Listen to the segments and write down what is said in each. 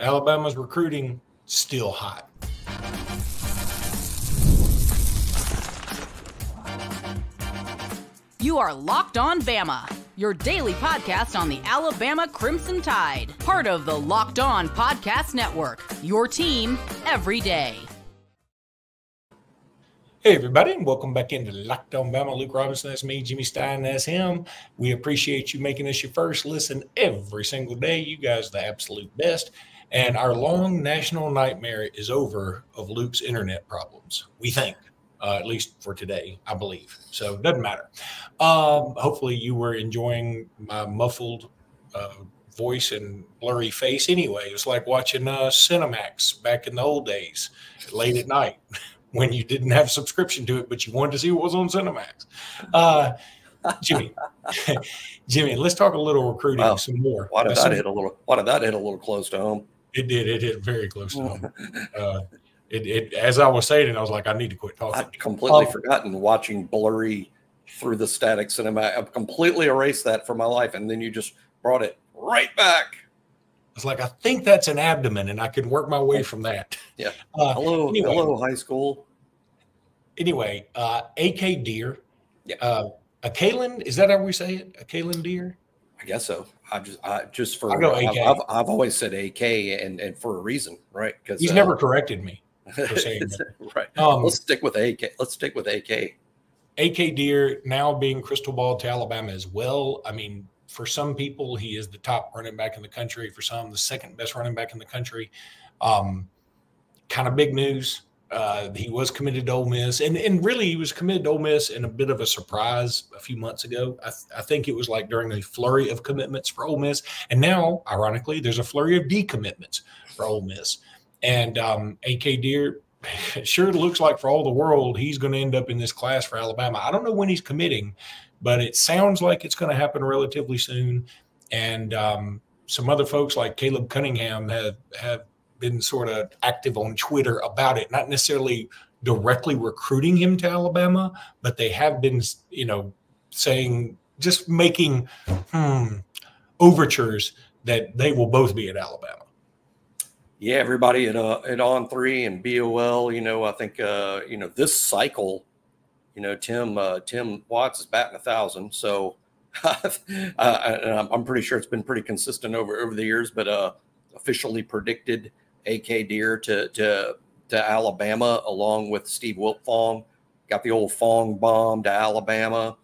Alabama's recruiting still hot. You are Locked On Bama, your daily podcast on the Alabama Crimson Tide. Part of the Locked On Podcast Network, your team every day. Hey, everybody, and welcome back into Locked On Bama. Luke Robinson, that's me. Jimmy Stein, that's him. We appreciate you making us your first listen every single day. You guys are the absolute best. And our long national nightmare is over of Luke's internet problems, we think. At least for today, I believe. So it doesn't matter. Hopefully you were enjoying my muffled voice and blurry face anyway. It was like watching Cinemax back in the old days, late at night, when you didn't have a subscription to it, but you wanted to see what was on Cinemax. Jimmy, let's talk a little recruiting some more. Why did that hit a little close to home? It did. It hit very close to home. As I was saying it, I was like, I need to quit talking. I'd completely forgotten watching blurry through the static cinema. I've completely erased that from my life, and then you just brought it right back. It's like, I think that's an abdomen, and I can work my way from that. Yeah. Hello, high school. Anyway, AK Deer. Yeah. A Kalen, is that how we say it? A Kalen Deer? I guess so. I've always said AK, and for a reason, right? Because he's never corrected me for saying that. Right. Let's stick with AK. AK Deer now being crystal ball to Alabama as well. I mean, for some people, he is the top running back in the country. For some, the second best running back in the country. Kind of big news. He was committed to Ole Miss, and really he was committed to Ole Miss in a bit of a surprise a few months ago. I think it was like during a flurry of commitments for Ole Miss, and now, ironically, there's a flurry of decommitments for Ole Miss. And AK Deer, sure looks like for all the world, he's going to end up in this class for Alabama. I don't know when he's committing, but it sounds like it's going to happen relatively soon. And some other folks like Caleb Cunningham have been sort of active on Twitter about it, not necessarily directly recruiting him to Alabama, but they have been, saying, just making overtures that they will both be at Alabama. Yeah, everybody at On3 and BOL, I think, this cycle, Tim Watts is batting 1,000. So I'm pretty sure it's been pretty consistent over the years, but officially predicted AK Deer to Alabama along with Steve Wiltfong. Got the old Fong bomb to Alabama.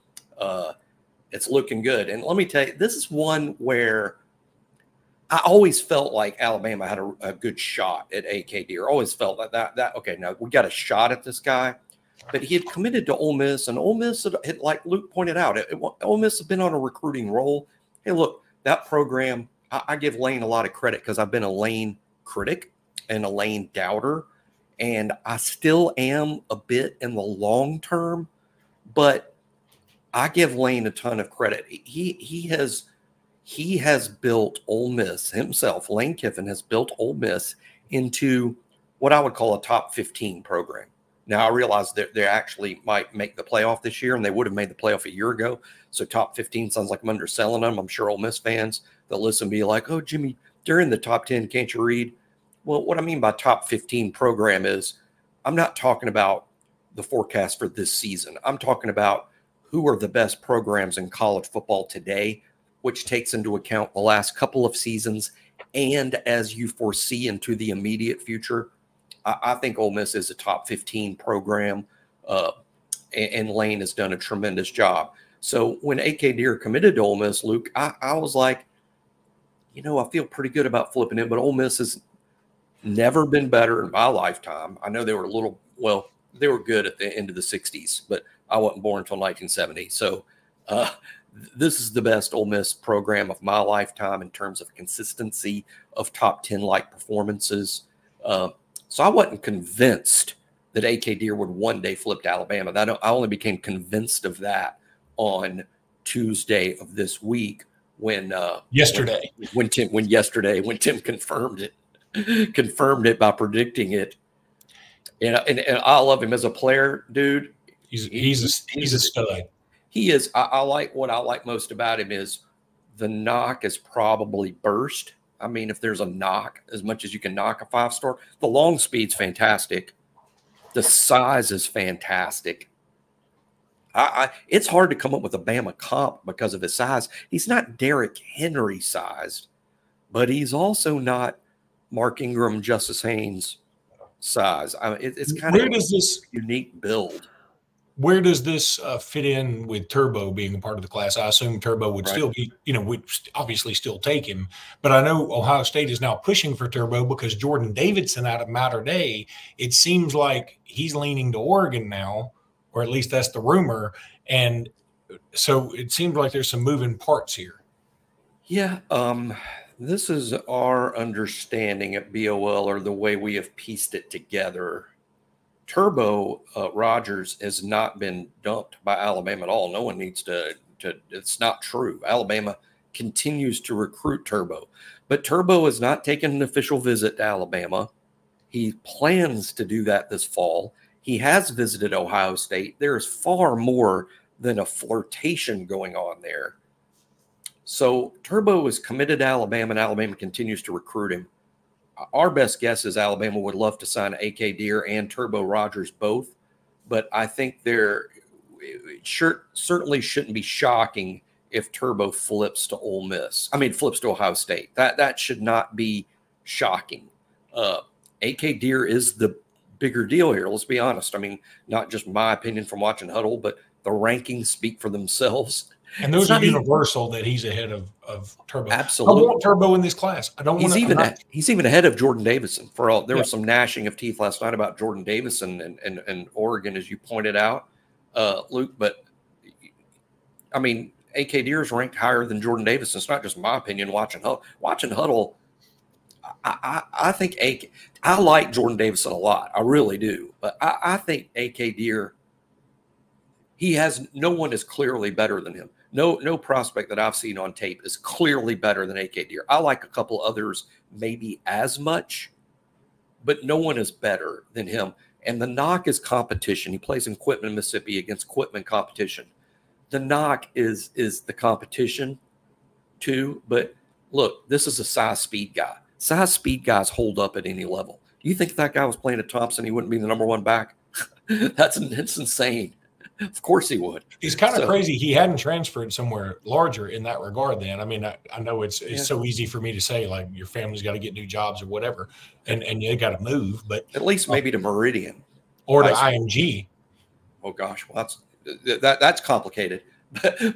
It's looking good. And let me tell you, this is one where I always felt like Alabama had a good shot at AK Deer. Always felt that okay, now we got a shot at this guy. But he had committed to Ole Miss, and Ole Miss had, like Luke pointed out, Ole Miss has been on a recruiting roll. Hey, look, that program, I give Lane a lot of credit because I've been a Lane critic and a Lane doubter, and I still am a bit in the long term, but I give Lane a ton of credit. He has built Ole Miss himself. Lane Kiffin has built Ole Miss into what I would call a top 15 program. Now, I realize that they actually might make the playoff this year, and they would have made the playoff a year ago. So top 15 sounds like I'm underselling them. I'm sure Ole Miss fans that listen be like, oh, Jimmy, they're in the top 10. Can't you read? Well, what I mean by top 15 program is I'm not talking about the forecast for this season. I'm talking about who are the best programs in college football today, which takes into account the last couple of seasons and as you foresee into the immediate future. I think Ole Miss is a top 15 program, and Lane has done a tremendous job. So when AK Deer committed to Ole Miss, Luke, I was like, I feel pretty good about flipping it, but Ole Miss has never been better in my lifetime. I know they were they were good at the end of the 60s, but I wasn't born until 1970. So this is the best Ole Miss program of my lifetime in terms of consistency of top 10-like performances. So I wasn't convinced that AK Deer would one day flip to Alabama. I only became convinced of that on Tuesday of this week when Tim confirmed it by predicting it. And I love him as a player, dude. He's a stud. He is. I like what I like most about him is the knock is probably burst I mean, if there's a knock, as much as you can knock a 5-star, the long speed's fantastic. The size is fantastic. It's hard to come up with a Bama comp because of his size. He's not Derrick Henry sized, but he's also not Mark Ingram, Justice Haynes size. It's kind of this unique build. Where does this fit in with Turbo being a part of the class? I assume Turbo would still be, would obviously still take him. But I know Ohio State is now pushing for Turbo because Jordan Davidson out of Mater Dei, it seems like he's leaning to Oregon now, or at least that's the rumor. And so it seems like there's some moving parts here. Yeah. This is our understanding at BOL, or the way we have pieced it together. Turbo Rogers has not been dumped by Alabama at all. No one needs to. It's not true. Alabama continues to recruit Turbo, but Turbo has not taken an official visit to Alabama. He plans to do that this fall. He has visited Ohio State. There is far more than a flirtation going on there. So Turbo is committed to Alabama, and Alabama continues to recruit him. Our best guess is Alabama would love to sign A.K. Deer and Turbo Rogers both, but I think certainly shouldn't be shocking if Turbo flips to Ole Miss. I mean, flips to Ohio State. That should not be shocking. A.K. Deer is the bigger deal here. Let's be honest. I mean, not just my opinion from watching Huddle, but the rankings speak for themselves. And those are universal that he's ahead of Turbo. Absolutely. I want Turbo in this class. I don't want to. He's even ahead of Jordan Davison. There was some gnashing of teeth last night about Jordan Davison and Oregon, as you pointed out, Luke. But I mean, A.K. Deer is ranked higher than Jordan Davison. It's not just my opinion. Watching Huddle, I think I like Jordan Davison a lot. I really do. But I think A.K. Deer, no one is clearly better than him. No prospect that I've seen on tape is clearly better than A.K. Deer. I like a couple others maybe as much, but no one is better than him. And the knock is competition. He plays in Quitman, Mississippi against Quitman competition. The knock is the competition too. But look, this is a size speed guy. Size speed guys hold up at any level. You think if that guy was playing at Thompson, he wouldn't be the number one back? That's insane. Of course he would. It's kind of crazy he hadn't transferred somewhere larger in that regard then. I mean, I know it's so easy for me to say, like, your family's got to get new jobs or whatever, and you got to move. But at least maybe to Meridian. Or to IMG. Oh, gosh. Well, that's complicated.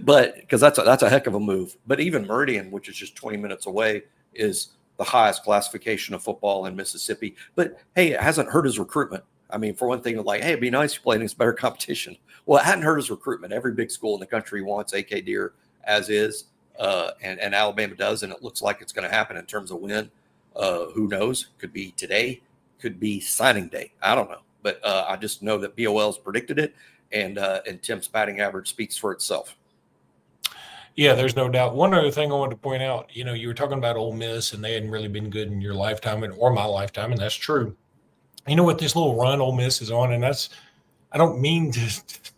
But because that's a heck of a move. But even Meridian, which is just 20 minutes away, is the highest classification of football in Mississippi. But, hey, it hasn't hurt his recruitment. I mean, for one thing, like, hey, it'd be nice if you played against better competition. Well, it hadn't hurt his recruitment. Every big school in the country wants A.K. Deer as is, and Alabama does, and it looks like it's going to happen in terms of when. Who knows? Could be today. Could be signing day. I don't know. But I just know that BOL's predicted it, and Tim's batting average speaks for itself. Yeah, there's no doubt. One other thing I wanted to point out, you were talking about Ole Miss, and they hadn't really been good in your lifetime or my lifetime, and that's true. You know what this little run Ole Miss is on, and I don't mean to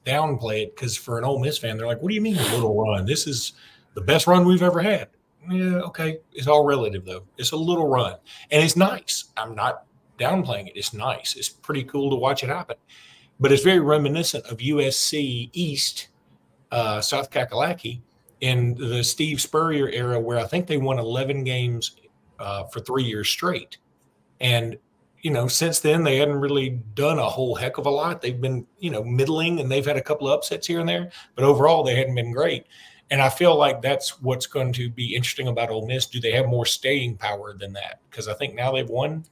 downplay it, because for an Ole Miss fan, they're like, what do you mean a little run? This is the best run we've ever had. Yeah, okay. It's all relative, though. It's a little run, and it's nice. I'm not downplaying it. It's nice. It's pretty cool to watch it happen. But it's very reminiscent of USC East, South Kakalaki, in the Steve Spurrier era, where I think they won 11 games for 3 years straight. And since then, they hadn't really done a whole heck of a lot. They've been, middling, and they've had a couple of upsets here and there, but overall they hadn't been great. And I feel like that's what's going to be interesting about Ole Miss. Do they have more staying power than that? Because I think now they've won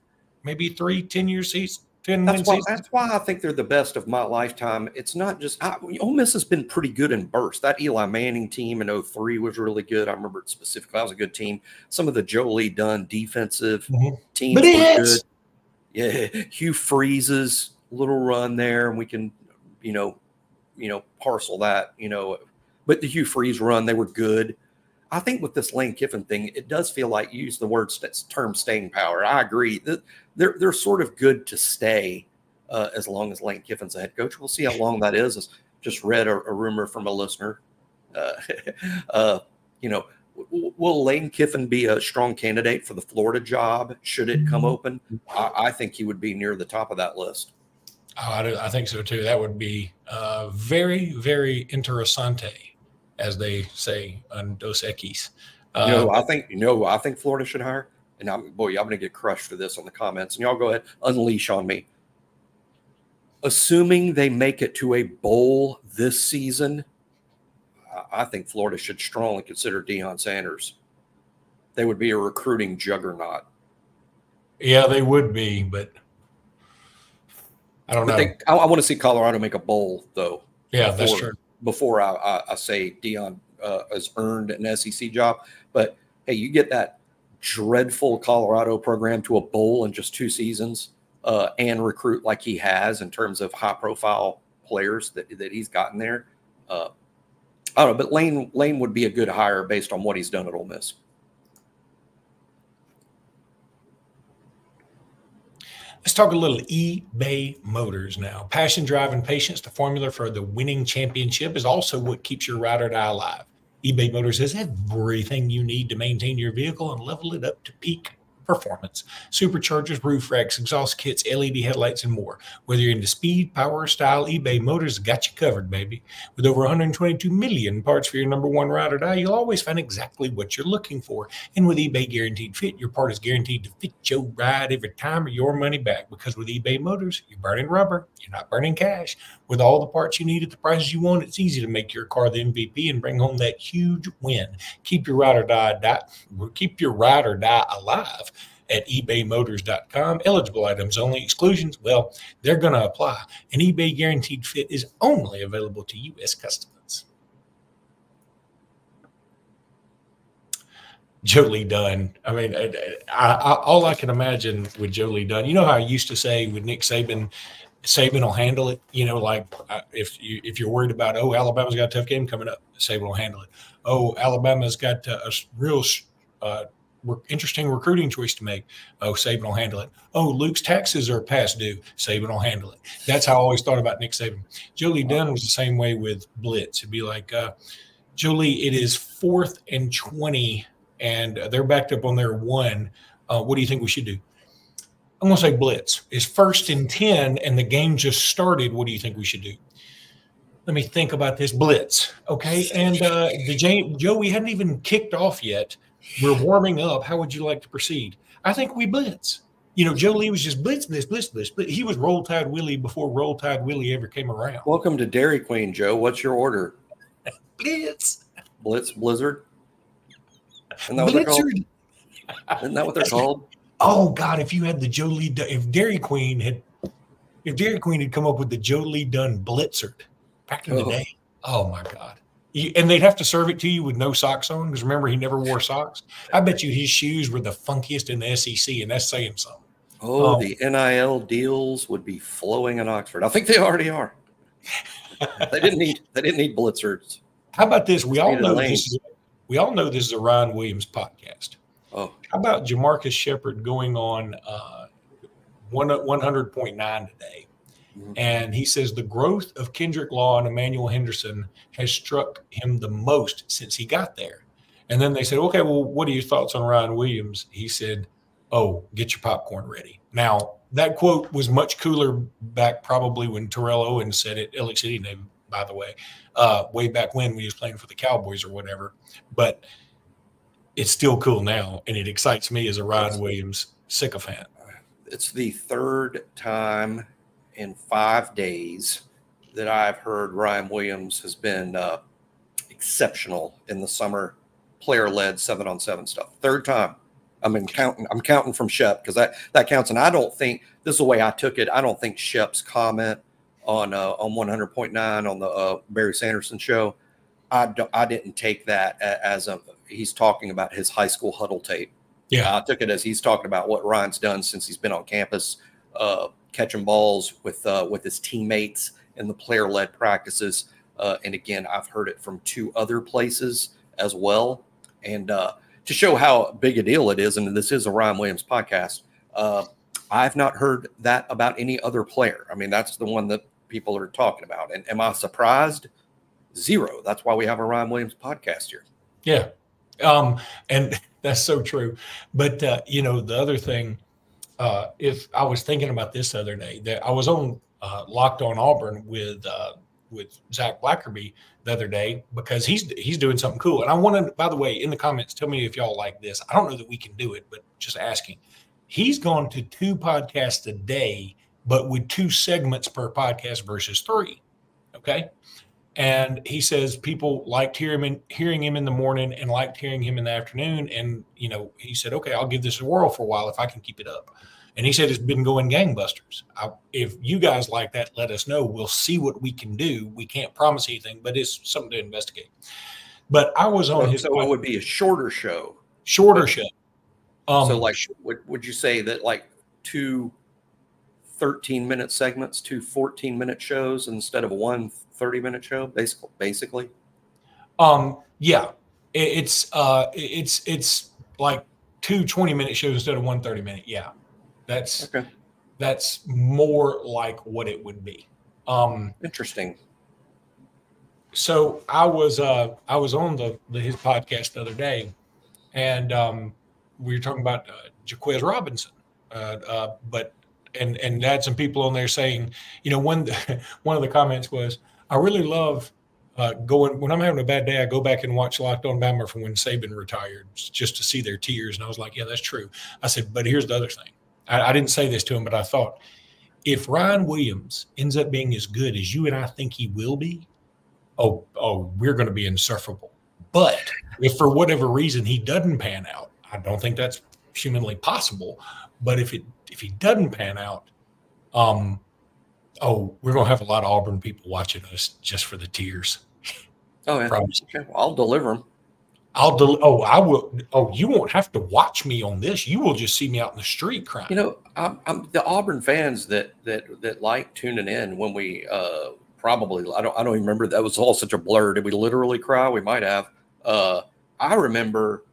maybe 3 10-year seasons. That's why I think they're the best of my lifetime. It's not just Ole Miss has been pretty good in bursts. That Eli Manning team in 2003 was really good. I remember it specifically. That was a good team. Some of the Joe Lee Dunn defensive teams were good. Yeah, Hugh Freeze's little run there, and we can, parcel that, But the Hugh Freeze run, they were good. I think with this Lane Kiffin thing, it does feel like, you use the term staying power. I agree. They're sort of good to stay as long as Lane Kiffin's the head coach. We'll see how long that is. I just read a rumor from a listener. Will Lane Kiffin be a strong candidate for the Florida job should it come open? I think he would be near the top of that list. Oh, I think so too. That would be very, very interessante, as they say on Dos Equis. I think Florida should hire. And I'm going to get crushed for this on the comments. And y'all go ahead, unleash on me. Assuming they make it to a bowl this season, I think Florida should strongly consider Deion Sanders. They would be a recruiting juggernaut. Yeah, they would be, but I don't know. I want to see Colorado make a bowl, though. Yeah, that's true. Before I say Deion has earned an SEC job. But, hey, you get that dreadful Colorado program to a bowl in just 2 seasons and recruit like he has in terms of high-profile players that he's gotten there. I don't know, but Lane would be a good hire based on what he's done at Ole Miss. Let's talk a little eBay Motors now. Passion, drive, and patience, the formula for the winning championship, is also what keeps your ride or die alive. eBay Motors has everything you need to maintain your vehicle and level it up to peak performance. Superchargers, roof racks, exhaust kits, LED headlights, and more. Whether you're into speed, power, or style, eBay Motors got you covered, baby. With over 122 million parts for your number one ride or die, you'll always find exactly what you're looking for. And with eBay Guaranteed Fit, your part is guaranteed to fit your ride every time or your money back. Because with eBay Motors, you're burning rubber, you're not burning cash. With all the parts you need at the prices you want, it's easy to make your car the MVP and bring home that huge win. Keep your ride or die alive at ebaymotors.com. Eligible items only. Exclusions, well, they're going to apply. An eBay Guaranteed Fit is only available to U.S. customers. Jolie Dunn. I mean, all I can imagine with Jolie Dunn, you know how I used to say with Nick Saban, Saban will handle it. You know, like if you're worried about, oh, Alabama's got a tough game coming up, Saban will handle it. Oh, Alabama's got a real interesting recruiting choice to make. Oh, Saban will handle it. Oh, Luke's taxes are past due. Saban will handle it. That's how I always thought about Nick Saban. Jolie Dunn was the same way with Blitz. It'd be like, Jolie, it is 4th and 20, and they're backed up on their 1. What do you think we should do? I'm going to say Blitz. It's 1st and 10, and the game just started. What do you think we should do? Let me think about this. Blitz. Okay. And Joey hadn't even kicked off yet. We're warming up. How would you like to proceed? I think we blitz. You know, Joe Lee was just blitz. He was Roll Tide Willie before Roll Tide Willie ever came around. Welcome to Dairy Queen, Joe. What's your order? Blitz. Blitz Blizzard. Isn't that what they're called? Isn't that what they're called? Oh God! If you had the Joe Lee, if Dairy Queen had come up with the Joe Lee Dunn Blitzard back in the day, oh my God! And they'd have to serve it to you with no socks on, because remember, he never wore socks. I bet you his shoes were the funkiest in the SEC, and that's saying something. Oh, the NIL deals would be flowing in Oxford. I think they already are. They didn't need blitzers. How about this? We all know this is a Ryan Williams podcast. Oh, how about Jamarcus Shepard going on 100.9 today? And he says the growth of Kendrick Law and Emmanuel Henderson has struck him the most since he got there. And then they said, okay, well, what are your thoughts on Ryan Williams? He said, oh, get your popcorn ready. Now, that quote was much cooler back probably when Terrell Owens said it, Ellick City name, by the way, way back when he was playing for the Cowboys or whatever. But it's still cool now, and it excites me as a Ryan Williams sycophant. It's the 3rd time in 5 days that I've heard Ryan Williams has been exceptional in the summer player-led 7-on-7 stuff. 3rd time. I'm counting from Shep, because that counts. And I don't think this is the way I took it. I don't think Shep's comment on 100.9 on the Barry Sanderson show, I didn't take that as he's talking about his high school huddle tape. Yeah, I took it as he's talking about what Ryan's done since he's been on campus, catching balls with his teammates in the player-led practices. And again, I've heard it from 2 other places as well. And to show how big a deal it is, and this is a Ryan Williams podcast, I've not heard that about any other player. I mean, that's the one that people are talking about. And am I surprised? 0. That's why we have a Ryan Williams podcast here. Yeah. And that's so true. But, the other thing, if I was thinking about this the other day, that I was on Locked on Auburn with Zach Blackerby the other day, because he's doing something cool. And I want to, by the way, in the comments, tell me if y'all like this. I don't know that we can do it, but just asking. He's gone to 2 podcasts a day, but with 2 segments per podcast versus 3. Okay. And he says people liked hearing him in the morning and liked hearing him in the afternoon. And, he said, okay, I'll give this a whirl for a while if I can keep it up. And he said it's been going gangbusters. If you guys like that, let us know. We'll see what we can do. We can't promise anything, but it's something to investigate. But I was on his. So it would be a shorter show. Shorter show. So like, would you say that like 2 13-minute segments, 2 14-minute shows instead of 1 30-minute show, basically? Yeah, it's like 2 20-minute shows instead of 1 30-minute. Yeah, that's more like what it would be. Interesting. So I was on his podcast the other day, and we were talking about Jaquez Robinson, but had some people on there saying, one of the comments was, I really love when I'm having a bad day, I go back and watch Locked on Bama from when Saban retired just to see their tears. And I was like, yeah, that's true. I said, but here's the other thing. I didn't say this to him, but I thought, if Ryan Williams ends up being as good as you and I think he will be, we're going to be insufferable. But if for whatever reason he doesn't pan out, I don't think that's humanly possible. But if he doesn't pan out, we're going to have a lot of Auburn people watching us just for the tears. Oh, yeah. Okay. Well, I'll deliver them. I will. Oh, you won't have to watch me on this. You will just see me out in the street crying. I'm the Auburn fans that like tuning in when we probably, I don't even remember. That was all such a blur. Did we literally cry? We might have. I remember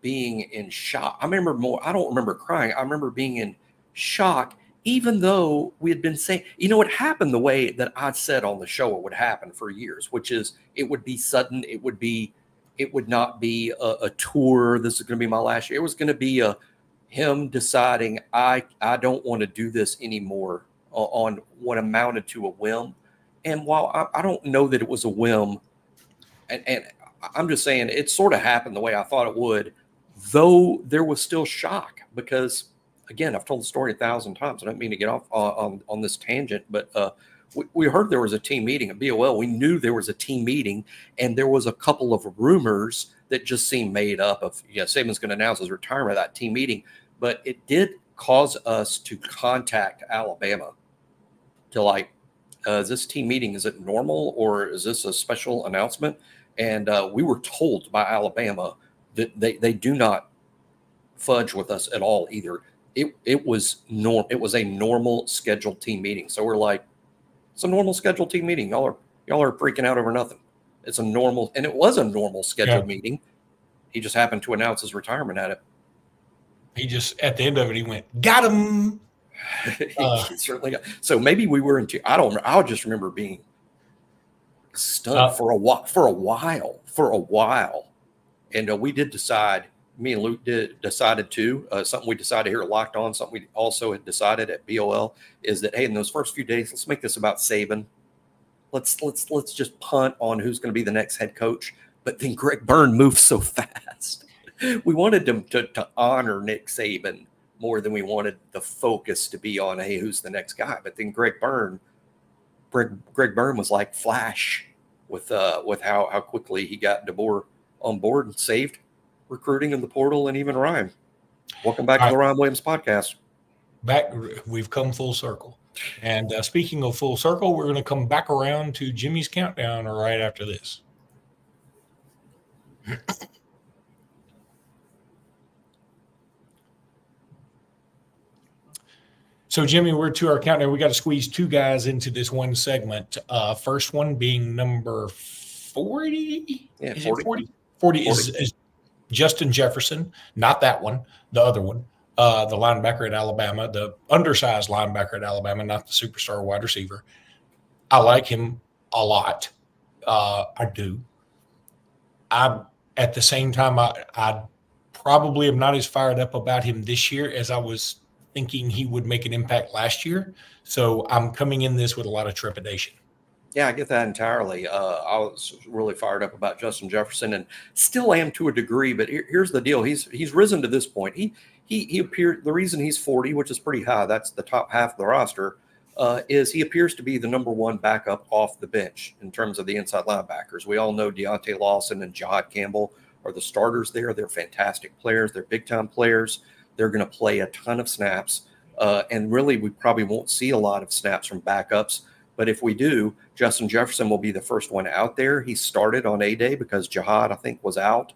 being in shock. I don't remember crying. I remember being in shock, even though we had been saying, it happened the way that I said on the show it would happen for years, which is it would be sudden. It would not be a tour. This is going to be my last year. It was going to be him deciding, I don't want to do this anymore on what amounted to a whim. And while I don't know that it was a whim, and I'm just saying it sort of happened the way I thought it would, though there was still shock because, again, I've told the story 1,000 times. I don't mean to get off on this tangent, but we heard there was a team meeting at BOL. We knew there was a team meeting, and there was a couple of rumors that just seemed made up of, Saban's going to announce his retirement at that team meeting. But it did cause us to contact Alabama to is this team meeting, is it normal or is this a special announcement? And we were told by Alabama that they do not fudge with us at all either. It was a normal scheduled team meeting. So we're like, it's a normal scheduled team meeting. Y'all are freaking out over nothing. It's a normal, and it was a normal scheduled meeting. He just happened to announce his retirement at it. He just, at the end of it, he went, got him. He certainly got. So maybe we were into. I just remember being stunned for a while, and we did decide. Me and Luke decided to something we decided here at Locked On. Something we also had decided at BOL is that, hey, in those first few days, let's make this about Saban. Let's just punt on who's going to be the next head coach. But then Greg Byrne moved so fast. We wanted him to honor Nick Saban more than we wanted the focus to be on, hey, who's the next guy. But then Greg Byrne was like Flash with how quickly he got DeBoer on board and saved recruiting in the portal and even Ryan. Welcome back to the Ryan Williams podcast. We've come full circle. And speaking of full circle, we're going to come back around to Jimmy's countdown right after this. So, Jimmy, we're to our countdown. We got to squeeze 2 guys into this one segment. First one being number 40. Yeah, is 40. It 40? 40 is Justin Jefferson, not that one, the other one, the linebacker at Alabama, the undersized linebacker at Alabama, not the superstar wide receiver. I like him a lot. I do. at the same time, I probably am not as fired up about him this year as I was thinking he would make an impact last year. So I'm coming in this with a lot of trepidation. Yeah, I get that entirely. I was really fired up about Justin Jefferson, and still am to a degree. But here's the deal: he's risen to this point. He appeared. The reason he's 40, which is pretty high, that's the top half of the roster, is he appears to be the #1 backup off the bench in terms of the inside linebackers. We all know Deontay Lawson and Jahad Campbell are the starters there. They're fantastic players. They're big-time players. They're going to play a ton of snaps, and really, we probably won't see a lot of snaps from backups. But if we do, Justin Jefferson will be the first one out there. He started on A-Day because Jahad, I think, was out,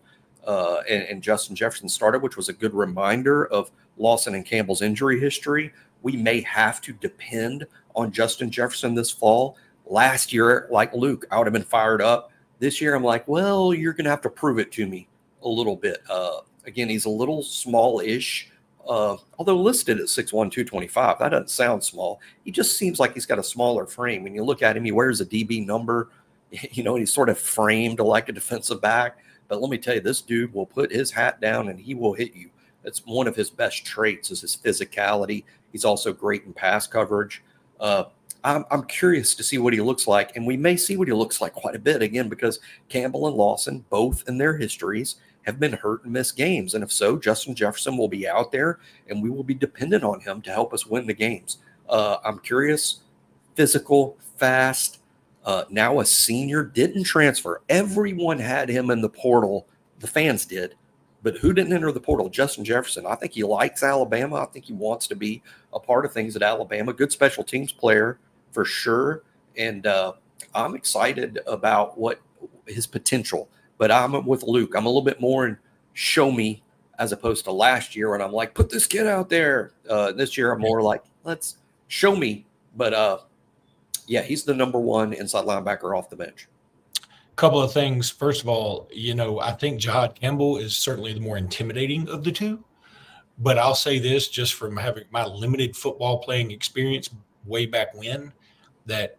and Justin Jefferson started, which was a good reminder of Lawson and Campbell's injury history. We may have to depend on Justin Jefferson this fall. Last year, like Luke, I would have been fired up. This year, I'm like, well, you're going to have to prove it to me a little bit. Again, he's a little small-ish. Although listed at 6'1", 225, that doesn't sound small. He just seems like he's got a smaller frame. When you look at him, he wears a DB number, you know, he's sort of framed like a defensive back. But let me tell you, this dude will put his hat down and he will hit you. That's one of his best traits is his physicality. He's also great in pass coverage. I'm curious to see what he looks like, and we may see what he looks like quite a bit again because Campbell and Lawson, both in their histories, have been hurt and missed games. And if so, Justin Jefferson will be out there and we will be dependent on him to help us win the games. I'm curious, physical, fast, now a senior, didn't transfer. Everyone had him in the portal. The fans did. But who didn't enter the portal? Justin Jefferson. I think he likes Alabama. I think he wants to be a part of things at Alabama. Good special teams player for sure. And I'm excited about what his potential. But I'm with Luke. I'm a little bit more in show me as opposed to last year when I'm like, put this kid out there. This year I'm more like, let's show me. But, yeah, he's the #1 inside linebacker off the bench. Couple of things. First of all, you know, I think Jahad Campbell is certainly the more intimidating of the two. But I'll say this just from having my limited football playing experience way back when, that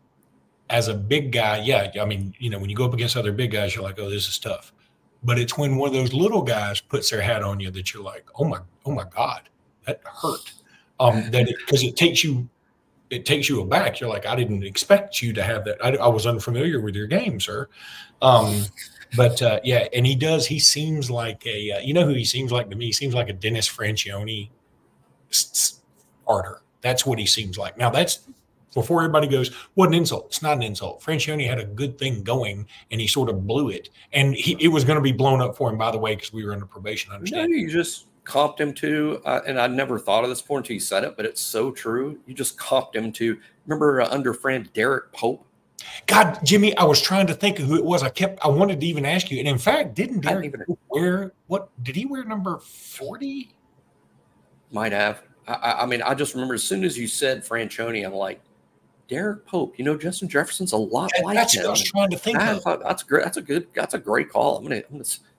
as a big guy, yeah, I mean, you know, when you go up against other big guys, you're like, oh, this is tough. But it's when one of those little guys puts their hat on you that you're like, oh my God, that hurt. Because it takes you aback. You're like, I didn't expect you to have that. I was unfamiliar with your game, sir. Yeah, and he seems like you know who he seems like to me? He seems like a Dennis Franchione starter. That's what he seems like. Now that's before everybody goes, what an insult. It's not an insult. Franchione had a good thing going and he sort of blew it. And it was going to be blown up for him, by the way, because we were under probation. No, you just comped him to, and I never thought of this before until you said it, but it's so true. You just comped him to, remember under friend Derek Pope? God, Jimmy, I was trying to think of who it was. I wanted to even ask you. And in fact, didn't Derek wear, did he wear number 40? Might have. I mean, I just remember as soon as you said Franchione, I'm like, Derek Pope, you know, Justin Jefferson's a lot like that's him. What I was trying to think of. That's great. That's a great call. I'm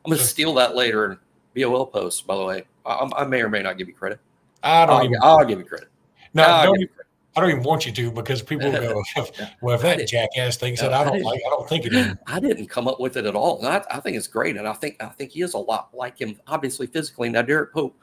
gonna steal that later and BOL post. By the way, I may or may not give you credit. I'll give you credit. No, I don't even want you to because people go, well, if that jackass thinks it, I don't think it is. I didn't come up with it at all. And I think it's great, and I think he is a lot like him, obviously physically. Now Derek Pope,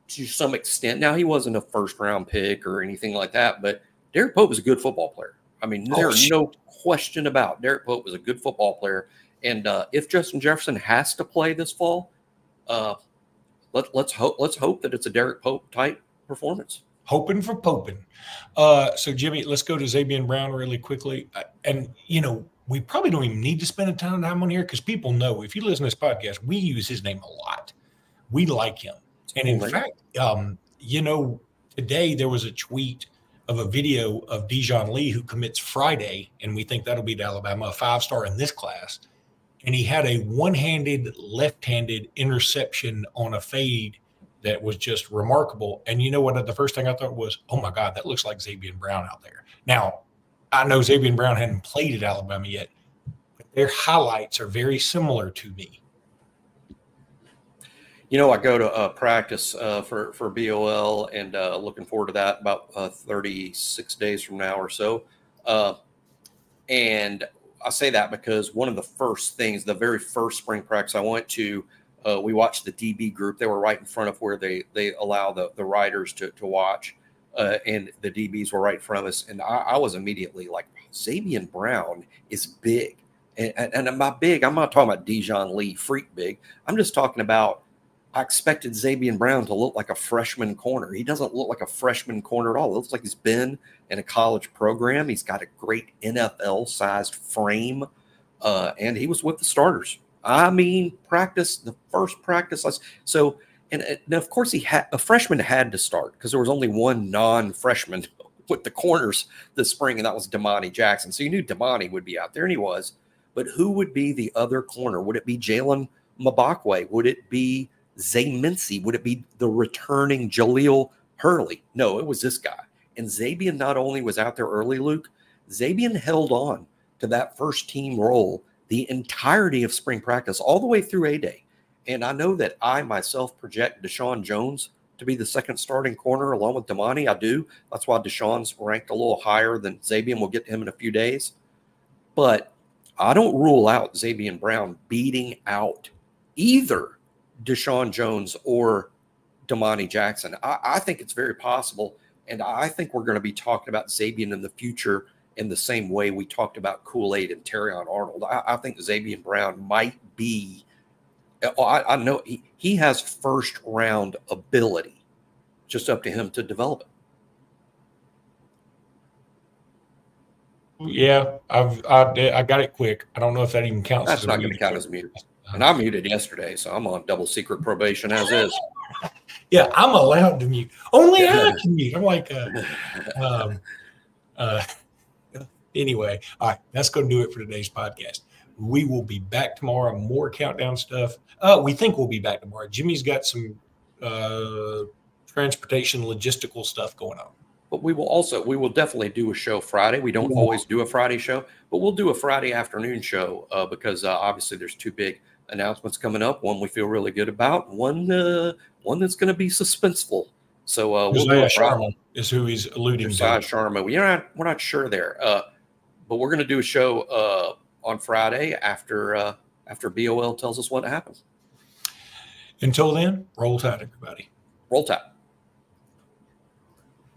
to some extent, now he wasn't a first-round pick or anything like that, but Derek Pope is a good football player. I mean, there's no question about Derek Pope was a good football player. And if Justin Jefferson has to play this fall, let's hope that it's a Derek Pope type performance. Hoping for Popin. So Jimmy, let's go to Zabien Brown really quickly. And you know, we probably don't even need to spend a ton of time on here because people know if you listen to this podcast, we use his name a lot. We like him. And in fact, you know, today there was a tweet of a video of Dijon Lee who commits Friday, and we think that'll be to Alabama, a 5-star in this class. And he had a one-handed, left-handed interception on a fade that was just remarkable. And you know what? The first thing I thought was, oh, my God, that looks like Zabien Brown out there. Now, I know Zabien Brown hadn't played at Alabama yet, but their highlights are very similar to me. You know, I go to practice for BOL and looking forward to that about 36 days from now or so. And I say that because one of the first things, the very first spring practice I went to, we watched the DB group. They were right in front of where they allow the riders to watch, and the DBs were right in front of us. And I was immediately like, Zabien Brown is big. And by big, I'm not talking about Dijon Lee freak big. I'm just talking about, I expected Zabien Brown to look like a freshman corner. He doesn't look like a freshman corner at all. It looks like he's been in a college program. He's got a great NFL-sized frame, and he was with the starters. I mean, the first practice. So, and of course, a freshman had to start because there was only one non-freshman with the corners this spring, and that was Damani Jackson. So you knew Damani would be out there, and he was. But who would be the other corner? Would it be Jalen Mbakwe? Would it be Zay Mincy? Would it be the returning Jaleel Hurley? No, it was this guy. And Zabien not only was out there early, Luke, Zabien held on to that first team role the entirety of spring practice, all the way through A-Day. And I know that I myself project Deshaun Jones to be the second starting corner along with Damani. I do. That's why Deshaun's ranked a little higher than Zabien. We'll get to him in a few days. But I don't rule out Zabien Brown beating out either Deshaun Jones or Damani Jackson. I think it's very possible, and I think we're going to be talking about Zabien in the future in the same way we talked about Kool-Aid and Terrion Arnold. I think Zabien Brown might be – I know he has first-round ability. Just up to him to develop it. Yeah, I got it quick. I don't know if that even counts. That's not going to count as a mute. And I muted yesterday, so I'm on double secret probation as is. Yeah, I'm allowed to mute. Only I can mute. I'm like, anyway, all right, that's going to do it for today's podcast. We will be back tomorrow. More countdown stuff. We think we'll be back tomorrow. Jimmy's got some transportation logistical stuff going on. But we will definitely do a show Friday. We don't always do a Friday show, but we'll do a Friday afternoon show because obviously there's two big announcements coming up. One we feel really good about, one that's going to be suspenseful. So we'll do a Sharma is who he's alluding to. Sharma. We're not sure there, but we're going to do a show on Friday after BOL tells us what happens. Until then, roll tide, everybody. Roll tide.